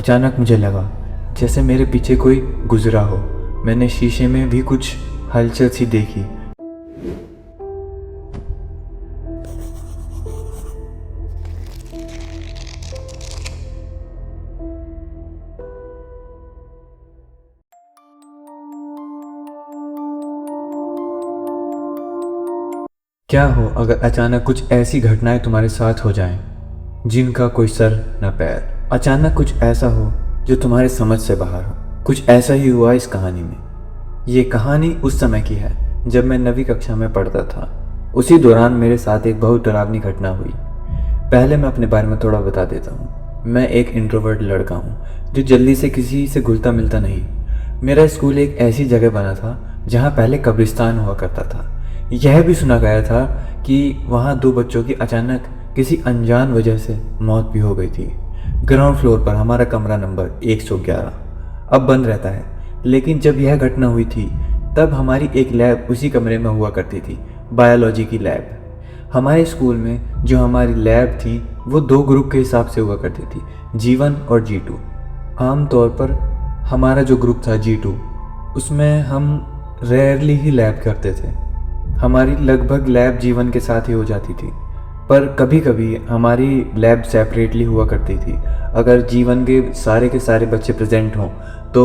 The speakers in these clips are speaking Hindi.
अचानक मुझे लगा जैसे मेरे पीछे कोई गुजरा हो। मैंने शीशे में भी कुछ हलचल सी देखी। क्या हो अगर अचानक कुछ ऐसी घटनाएं तुम्हारे साथ हो जाएं, जिनका कोई सर न पैर। अचानक कुछ ऐसा हो जो तुम्हारे समझ से बाहर हो। कुछ ऐसा ही हुआ इस कहानी में। ये कहानी उस समय की है जब मैं 9वीं कक्षा में पढ़ता था। उसी दौरान मेरे साथ एक बहुत डरावनी घटना हुई। पहले मैं अपने बारे में थोड़ा बता देता हूँ। मैं एक इंट्रोवर्ट लड़का हूँ जो जल्दी से किसी से घुलता मिलता नहीं। मेरा स्कूल एक ऐसी जगह बना था जहाँ पहले कब्रिस्तान हुआ करता था। यह भी सुना गया था कि वहाँ 2 बच्चों की अचानक किसी अनजान वजह से मौत भी हो गई थी। ग्राउंड फ्लोर पर हमारा कमरा नंबर 111 अब बंद रहता है, लेकिन जब यह घटना हुई थी तब हमारी एक लैब उसी कमरे में हुआ करती थी, बायोलॉजी की लैब। हमारे स्कूल में जो हमारी लैब थी वो 2 ग्रुप के हिसाब से हुआ करती थी, G1 और G2। आम तौर पर हमारा जो ग्रुप था G2, उसमें हम रेयरली ही लैब करते थे। हमारी लगभग लैब G1 के साथ ही हो जाती थी, पर कभी कभी हमारी लैब सेपरेटली हुआ करती थी। अगर G1 के सारे बच्चे प्रेजेंट हों तो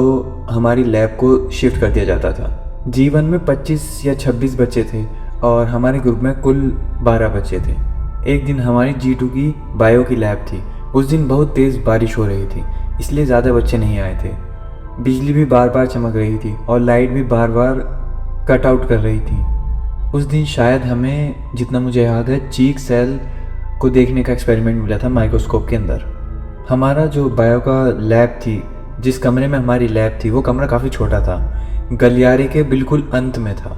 हमारी लैब को शिफ्ट कर दिया जाता था। G1 में 25 या 26 बच्चे थे और हमारे ग्रुप में कुल 12 बच्चे थे। एक दिन हमारी G2 की बायो की लैब थी। उस दिन बहुत तेज़ बारिश हो रही थी, इसलिए ज़्यादा बच्चे नहीं आए थे। बिजली भी बार बार चमक रही थी और लाइट भी बार बार कट आउट कर रही थी। उस दिन शायद हमें, जितना मुझे याद है, चीक सेल को देखने का एक्सपेरिमेंट मिला था माइक्रोस्कोप के अंदर। हमारा जो बायो का लैब थी, जिस कमरे में हमारी लैब थी, वो कमरा काफ़ी छोटा था, गलियारे के बिल्कुल अंत में था।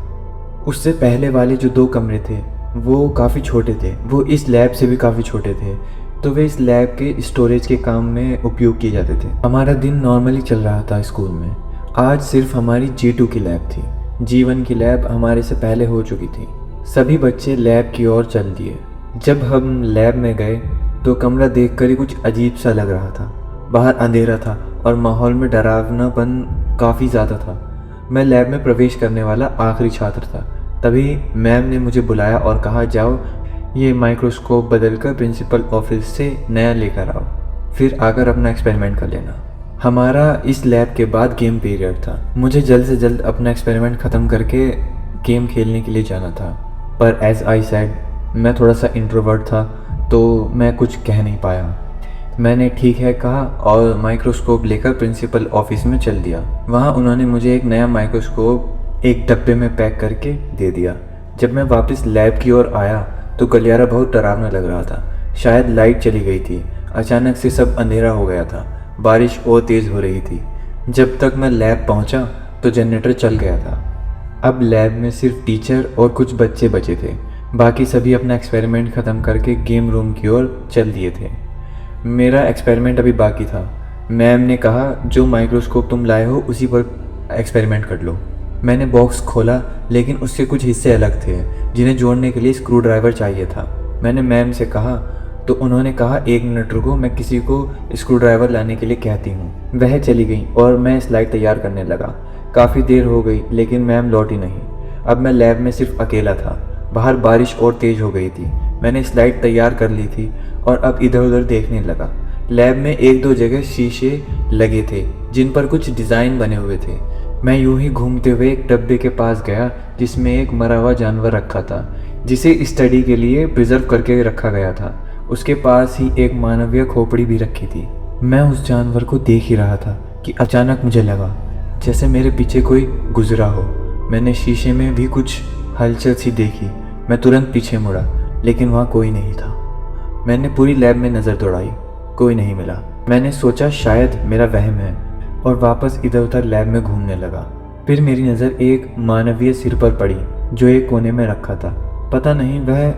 उससे पहले वाले जो 2 कमरे थे वो काफ़ी छोटे थे, वो इस लैब से भी काफ़ी छोटे थे, तो वे इस लैब के स्टोरेज के काम में उपयोग किए जाते थे। हमारा दिन नॉर्मली चल रहा था स्कूल में। आज सिर्फ हमारी G2 की लैब थी। G1 की लैब हमारे से पहले हो चुकी थी। सभी बच्चे लैब की ओर चल दिए। जब हम लैब में गए तो कमरा देखकर ही कुछ अजीब सा लग रहा था। बाहर अंधेरा था और माहौल में डरावनापन काफ़ी ज़्यादा था। मैं लैब में प्रवेश करने वाला आखिरी छात्र था। तभी मैम ने मुझे बुलाया और कहा, जाओ ये माइक्रोस्कोप बदलकर प्रिंसिपल ऑफिस से नया लेकर आओ, फिर आकर अपना एक्सपेरिमेंट कर लेना। हमारा इस लैब के बाद गेम पीरियड था। मुझे जल्द से जल्द अपना एक्सपेरिमेंट ख़त्म करके गेम खेलने के लिए जाना था, पर एज आई सेड मैं थोड़ा सा इंट्रोवर्ट था तो मैं कुछ कह नहीं पाया। मैंने ठीक है कहा और माइक्रोस्कोप लेकर प्रिंसिपल ऑफिस में चल दिया। वहाँ उन्होंने मुझे एक नया माइक्रोस्कोप एक डब्बे में पैक करके दे दिया। जब मैं वापस लैब की ओर आया तो गलियारा बहुत डरावना लग रहा था। शायद लाइट चली गई थी। अचानक से सब अंधेरा हो गया था। बारिश और तेज़ हो रही थी। जब तक मैं लैब पहुंचा तो जनरेटर चल गया था। अब लैब में सिर्फ टीचर और कुछ बच्चे बचे थे। बाकी सभी अपना एक्सपेरिमेंट ख़त्म करके गेम रूम की ओर चल दिए थे। मेरा एक्सपेरिमेंट अभी बाकी था। मैम ने कहा, जो माइक्रोस्कोप तुम लाए हो उसी पर एक्सपेरिमेंट कर लो। मैंने बॉक्स खोला, लेकिन उसके कुछ हिस्से अलग थे जिन्हें जोड़ने के लिए स्क्रू ड्राइवर चाहिए था। मैंने मैम से कहा तो उन्होंने कहा, 1 मिनट रुको, मैं किसी को स्क्रू ड्राइवर लाने के लिए कहती हूँ। वह चली गई और मैं स्लाइड तैयार करने लगा। काफ़ी देर हो गई लेकिन मैम लौटी नहीं। अब मैं लैब में सिर्फ अकेला था। बाहर बारिश और तेज़ हो गई थी। मैंने स्लाइड तैयार कर ली थी और अब इधर उधर देखने लगा। लैब में 1-2 जगह शीशे लगे थे जिन पर कुछ डिज़ाइन बने हुए थे। मैं यूं ही घूमते हुए एक डब्बे के पास गया जिसमें एक मरा हुआ जानवर रखा था, जिसे स्टडी के लिए प्रिजर्व करके रखा गया था। उसके पास ही एक मानवीय खोपड़ी भी रखी थी। मैं उस जानवर को देख ही रहा था कि अचानक मुझे लगा जैसे मेरे पीछे कोई गुजरा हो। मैंने शीशे में भी कुछ हलचल सी देखी। मैं तुरंत पीछे मुड़ा, लेकिन वहाँ कोई नहीं था। मैंने पूरी लैब में नज़र दौड़ाई, कोई नहीं मिला। मैंने सोचा शायद मेरा वहम है और वापस इधर उधर लैब में घूमने लगा। फिर मेरी नज़र एक मानवीय सिर पर पड़ी जो एक कोने में रखा था। पता नहीं वह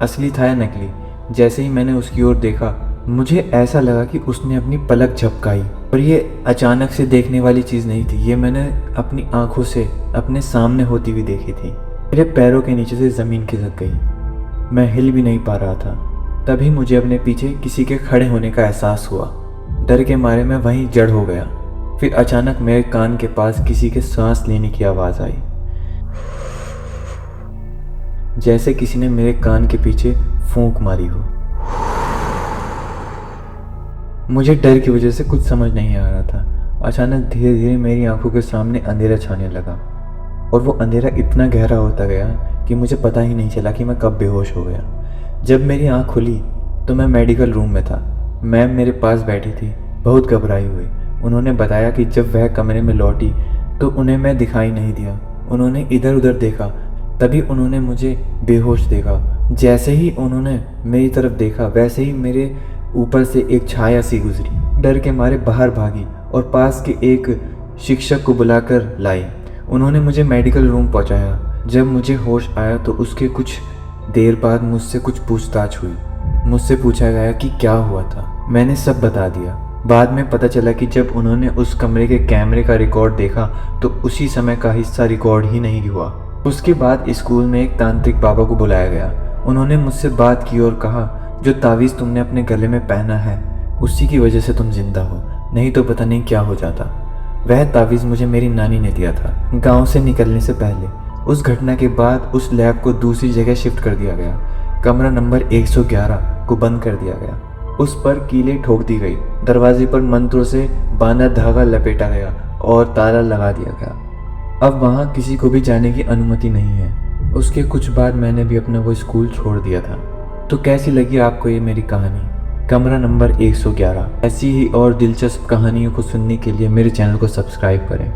असली था या नकली। जैसे ही मैंने उसकी ओर देखा, मुझे ऐसा लगा कि उसने अपनी पलक झपकाई। और ये अचानक से देखने वाली चीज़ नहीं थी, ये मैंने अपनी आंखों से अपने सामने होती हुई देखी थी। मेरे पैरों के नीचे से ज़मीन खिसक गई। मैं हिल भी नहीं पा रहा था। तभी मुझे अपने पीछे किसी के खड़े होने का एहसास हुआ। डर के मारे मैं वहीं जड़ हो गया। फिर अचानक मेरे कान के पास किसी के सांस लेने की आवाज़ आई, जैसे किसी ने मेरे कान के पीछे फूंक मारी हो। मुझे डर की वजह से कुछ समझ नहीं आ रहा था। अचानक धीरे धीरे मेरी आंखों के सामने अंधेरा छाने लगा और वो अंधेरा इतना गहरा होता गया कि मुझे पता ही नहीं चला कि मैं कब बेहोश हो गया। जब मेरी आंख खुली तो मैं मेडिकल रूम में था। मैम मेरे पास बैठी थी, बहुत घबराई हुई। उन्होंने बताया कि जब वह कमरे में लौटी तो उन्हें मैं दिखाई नहीं दिया। उन्होंने इधर उधर देखा, तभी उन्होंने मुझे बेहोश देखा। जैसे ही उन्होंने मेरी तरफ देखा वैसे ही मेरे ऊपर से एक छाया सी गुजरी। डर के मारे बाहर भागी और पास के एक शिक्षक को बुलाकर लाई। उन्होंने मुझे मेडिकल रूम पहुंचाया। जब मुझे होश आया तो उसके कुछ देर बाद मुझसे कुछ पूछताछ हुई। मुझसे पूछा गया कि क्या हुआ था। मैंने सब बता दिया। बाद में पता चला कि जब उन्होंने उस कमरे के कैमरे का रिकॉर्ड देखा तो उसी समय का हिस्सा रिकॉर्ड ही नहीं हुआ। उसके बाद स्कूल में एक तांत्रिक बाबा को बुलाया गया। उन्होंने मुझसे बात की और कहा, जो तावीज़ तुमने अपने गले में पहना है उसी की वजह से तुम जिंदा हो, नहीं तो पता नहीं क्या हो जाता। वह तावीज़ मुझे मेरी नानी ने दिया था गांव से निकलने से पहले। उस घटना के बाद उस लैब को दूसरी जगह शिफ्ट कर दिया गया। कमरा नंबर 111 को बंद कर दिया गया। उस पर कीलें ठोक दी गई। दरवाजे पर मंत्रों से बांधा धागा लपेटा गया और ताला लगा दिया गया। अब वहाँ किसी को भी जाने की अनुमति नहीं है। उसके कुछ बाद मैंने भी अपना वो स्कूल छोड़ दिया था। तो कैसी लगी आपको ये मेरी कहानी, कमरा नंबर 111? ऐसी ही और दिलचस्प कहानियों को सुनने के लिए मेरे चैनल को सब्सक्राइब करें।